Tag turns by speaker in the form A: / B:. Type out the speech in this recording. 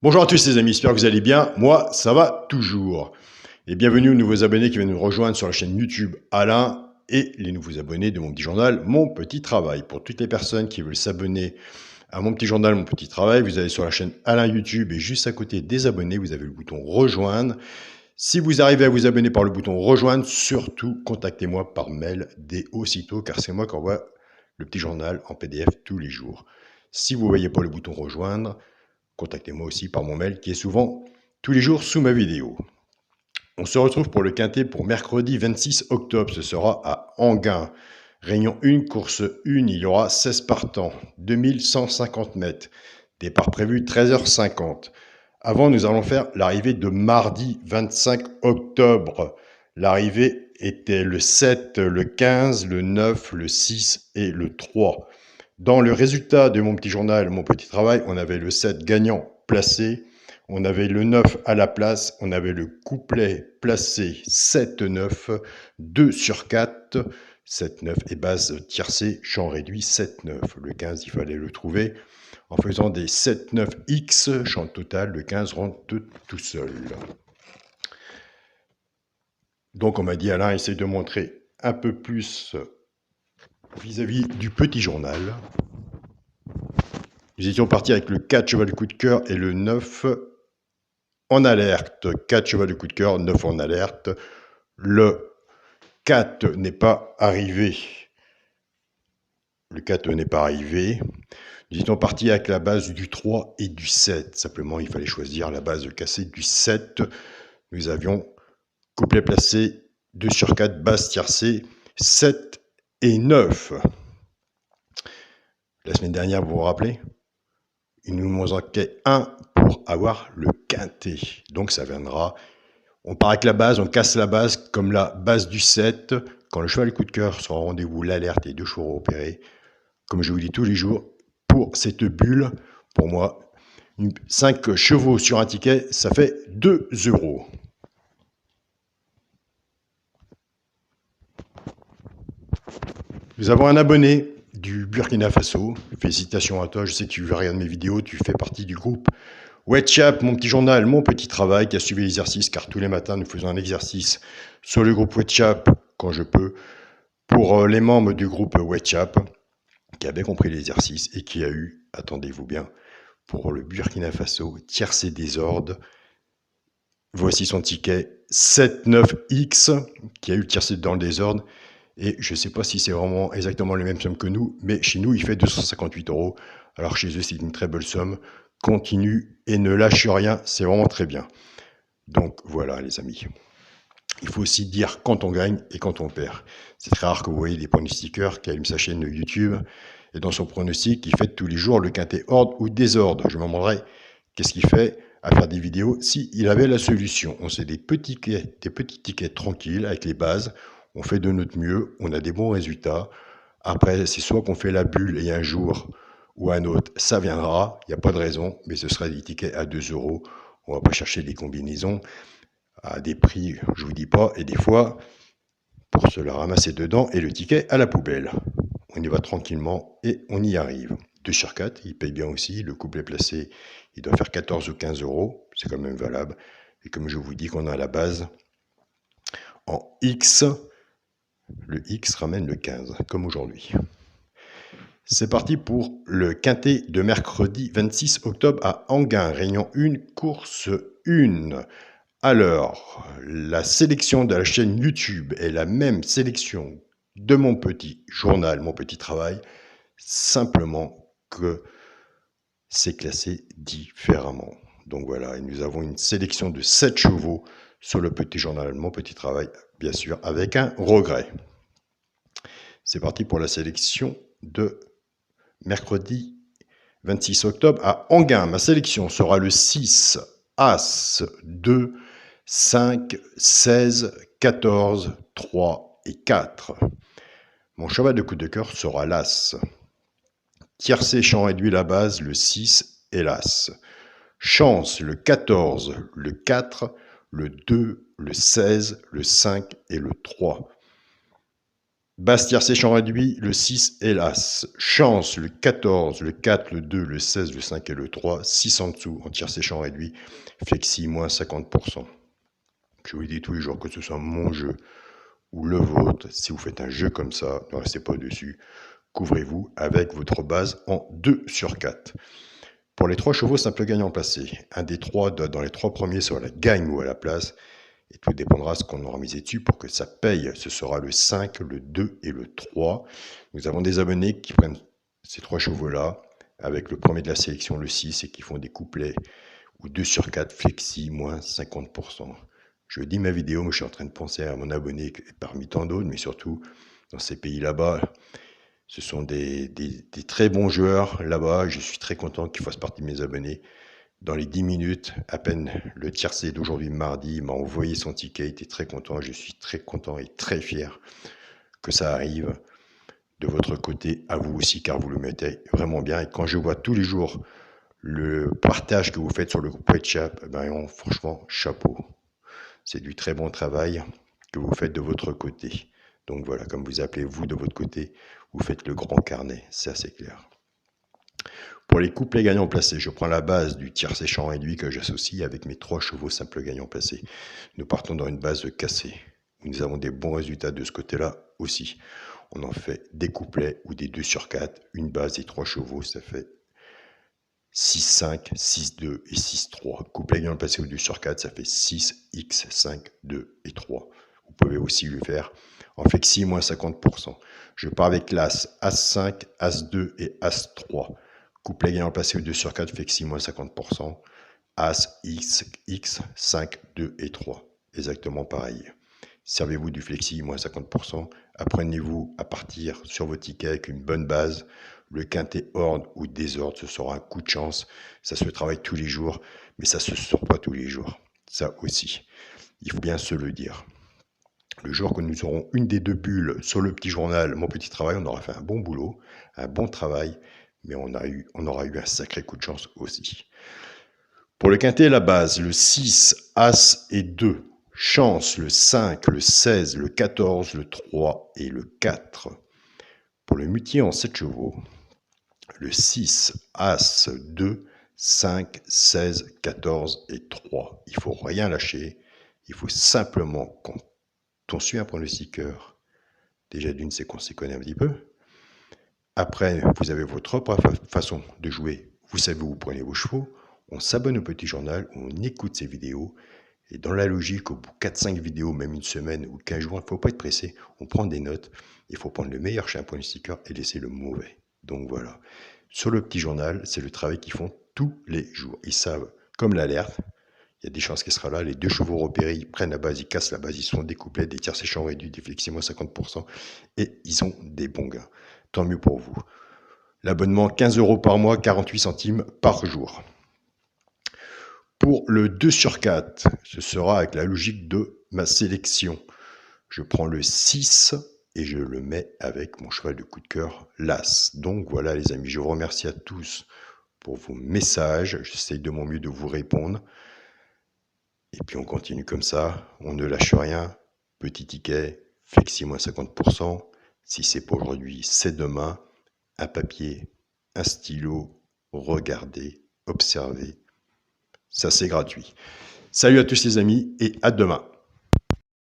A: Bonjour à tous les amis, j'espère que vous allez bien. Moi, ça va toujours. Et bienvenue aux nouveaux abonnés qui viennent nous rejoindre sur la chaîne YouTube Alain et les nouveaux abonnés de mon petit journal Mon Petit Travail. Pour toutes les personnes qui veulent s'abonner à mon petit journal Mon Petit Travail, vous allez sur la chaîne Alain YouTube et juste à côté des abonnés, vous avez le bouton rejoindre. Si vous arrivez à vous abonner par le bouton rejoindre, surtout contactez-moi par mail dès aussitôt car c'est moi qui envoie le petit journal en PDF tous les jours. Si vous ne voyez pas le bouton rejoindre, contactez-moi aussi par mon mail qui est souvent tous les jours sous ma vidéo. On se retrouve pour le quintet pour mercredi 26 octobre. Ce sera à Enghien. Réunion 1, course 1, il y aura 16 partants, 2150 mètres. Départ prévu 13h50. Avant, nous allons faire l'arrivée de mardi 25 octobre. L'arrivée était le 7, le 15, le 9, le 6 et le 3. Dans le résultat de mon petit journal, mon petit travail, on avait le 7 gagnant placé, on avait le 9 à la place, on avait le couplet placé 7-9, 2 sur 4, 7-9 et base tiercée, champ réduit 7-9. Le 15, il fallait le trouver en faisant des 7-9x, champ total, le 15 rentre tout seul. Donc on m'a dit, Alain, essaye de montrer un peu plus vis-à-vis du petit journal. Nous étions partis avec le 4 cheval de coup de cœur et le 9 en alerte. 4 cheval de coup de cœur, 9 en alerte. Le 4 n'est pas arrivé. Le 4 n'est pas arrivé. Nous étions partis avec la base du 3 et du 7. Simplement, il fallait choisir la base cassée du 7. Nous avions couplet placé 2 sur 4, base tiercée 7 et 9. La semaine dernière, vous vous rappelez ? Il nous manquait 1 pour avoir le quintet. Donc ça viendra. On part avec la base, on casse la base comme la base du 7. Quand le cheval coup de cœur sera au rendez-vous, l'alerte et 2 chevaux opérés. Comme je vous dis tous les jours, pour cette bulle, pour moi, 5 chevaux sur un ticket, ça fait 2 €. Nous avons un abonné du Burkina Faso. Félicitations à toi, je sais que tu regardes mes vidéos, tu fais partie du groupe WhatsApp, mon petit journal, mon petit travail, qui a suivi l'exercice, car tous les matins nous faisons un exercice sur le groupe WhatsApp quand je peux, pour les membres du groupe WhatsApp, qui avaient compris l'exercice et qui a eu, attendez-vous bien, pour le Burkina Faso, tiercé désordre. Voici son ticket 7-9X, qui a eu le tiercé dans le désordre. Et je ne sais pas si c'est vraiment exactement la même somme que nous, mais chez nous, il fait 258 €. Alors chez eux, c'est une très belle somme. Continue et ne lâche rien, c'est vraiment très bien. Donc voilà les amis. Il faut aussi dire quand on gagne et quand on perd. C'est très rare que vous voyez des pronostiqueurs qui allument sa chaîne YouTube et dans son pronostic, il fait tous les jours le quintet ordre ou désordre. Je me demanderais qu'est-ce qu'il fait à faire des vidéos s'il avait la solution. On sait des petits tickets tranquilles avec les bases. On fait de notre mieux, on a des bons résultats. Après, c'est soit qu'on fait la bulle et un jour ou un autre, ça viendra, il n'y a pas de raison, mais ce sera des tickets à 2 €. On ne va pas chercher des combinaisons à des prix, je ne vous dis pas, et des fois, pour se la ramasser dedans et le ticket à la poubelle. On y va tranquillement et on y arrive. 2 sur 4, il paye bien aussi, le couplet placé, il doit faire 14 ou 15 €, c'est quand même valable. Et comme je vous dis qu'on a la base en X, le X ramène le 15, comme aujourd'hui. C'est parti pour le quintet de mercredi 26 octobre à Enghien, réunion 1, course 1. Alors, la sélection de la chaîne YouTube est la même sélection de mon petit journal, mon petit travail, simplement que c'est classé différemment. Donc voilà, et nous avons une sélection de 7 chevaux sur le petit journal, mon petit travail, bien sûr, avec un regret. C'est parti pour la sélection de mercredi 26 octobre à Enghien. Ma sélection sera le 6, As, 2, 5, 16, 14, 3 et 4. Mon cheval de coup de cœur sera l'As. Tiercé, champ réduit, la base, le 6 et l'As. Chance, le 14, le 4, le 2, le 16, le 5 et le 3. Base tiercé champ réduit, le 6 et l'As. Chance, le 14, le 4, le 2, le 16, le 5 et le 3. 6 en dessous en tiercé champ réduit. Flexi, moins 50%. Je vous dis tous les jours que ce soit mon jeu ou le vôtre. Si vous faites un jeu comme ça, ne restez pas dessus. Couvrez-vous avec votre base en 2 sur 4. Pour les 3 chevaux, simple gagnant placé. Un des 3 dans les 3 premiers sur la gagne ou à la place. Et tout dépendra de ce qu'on aura misé dessus pour que ça paye. Ce sera le 5, le 2 et le 3. Nous avons des abonnés qui prennent ces 3 chevaux-là avec le premier de la sélection, le 6, et qui font des couplets ou 2 sur 4 flexi, moins 50%. Je dis ma vidéo, mais je suis en train de penser à mon abonné parmi tant d'autres, mais surtout dans ces pays là-bas. Ce sont des très bons joueurs là-bas. Je suis très content qu'ils fassent partie de mes abonnés. Dans les 10 minutes, à peine le tiercé d'aujourd'hui mardi, il m'a envoyé son ticket, il était très content. Je suis très content et très fier que ça arrive de votre côté, à vous aussi, car vous le mettez vraiment bien. Et quand je vois tous les jours le partage que vous faites sur le groupe WhatsApp, ben, franchement, chapeau. C'est du très bon travail que vous faites de votre côté. Donc voilà, comme vous appelez vous de votre côté, vous faites le grand carnet, c'est assez clair. Pour les couplets gagnants placés, je prends la base du tiercé champ réduit que j'associe avec mes 3 chevaux simples gagnants placés. Nous partons dans une base cassée. Nous avons des bons résultats de ce côté-là aussi. On en fait des couplets ou des 2 sur 4, une base et 3 chevaux, ça fait 6-5, 6-2 et 6-3. Couplet gagnant placé au 2 sur 4, ça fait 6, X, 5, 2 et 3. Vous pouvez aussi le faire en flexi, moins 50%. Je pars avec l'As, As5, As2 et As3. Couplet gagnant placé au 2 sur 4, flexi, moins 50%. As, X, 5, 2 et 3. Exactement pareil. Servez-vous du flexi, moins 50%. Apprenez-vous à partir sur vos tickets avec une bonne base. Le quintet ordre ou désordre, ce sera un coup de chance. Ça se travaille tous les jours, mais ça ne se sort pas tous les jours. Ça aussi, il faut bien se le dire. Le jour que nous aurons une des 2 bulles sur le petit journal, mon petit travail, on aura fait un bon boulot, un bon travail, mais on aura eu un sacré coup de chance aussi. Pour le quintet, la base, le 6, As et 2. Chance, le 5, le 16, le 14, le 3 et le 4. Pour le multi en 7 chevaux, le 6, As, 2, 5, 16, 14 et 3. Il ne faut rien lâcher. Il faut simplement, quand on suit un pronostiqueur, déjà d'une, c'est qu'on s'y connaît un petit peu. Après, vous avez votre propre façon de jouer. Vous savez où vous prenez vos chevaux. On s'abonne au petit journal, on écoute ces vidéos. Et dans la logique, au bout de 4-5 vidéos, même une semaine ou 15 jours, il ne faut pas être pressé. On prend des notes. Il faut prendre le meilleur chez un pronostiqueur et laisser le mauvais. Donc voilà. Sur le petit journal, c'est le travail qu'ils font tous les jours. Ils savent, comme l'alerte, il y a des chances qu'il sera là. Les 2 chevaux repérés, ils prennent la base, ils cassent la base, ils sont découplés, des tiercés champs réduits, des flexi moins 50%. Et ils ont des bons gains. Tant mieux pour vous. L'abonnement, 15 € par mois, 48 centimes par jour. Pour le 2 sur 4, ce sera avec la logique de ma sélection. Je prends le 6 et je le mets avec mon cheval de coup de cœur, l'As. Donc voilà les amis, je vous remercie à tous pour vos messages. J'essaye de mon mieux de vous répondre. Et puis on continue comme ça, on ne lâche rien. Petit ticket, flexi moins 50%. Si c'est pas aujourd'hui, c'est demain. Un papier, un stylo, regardez, observez. Ça c'est gratuit. Salut à tous les amis et à demain.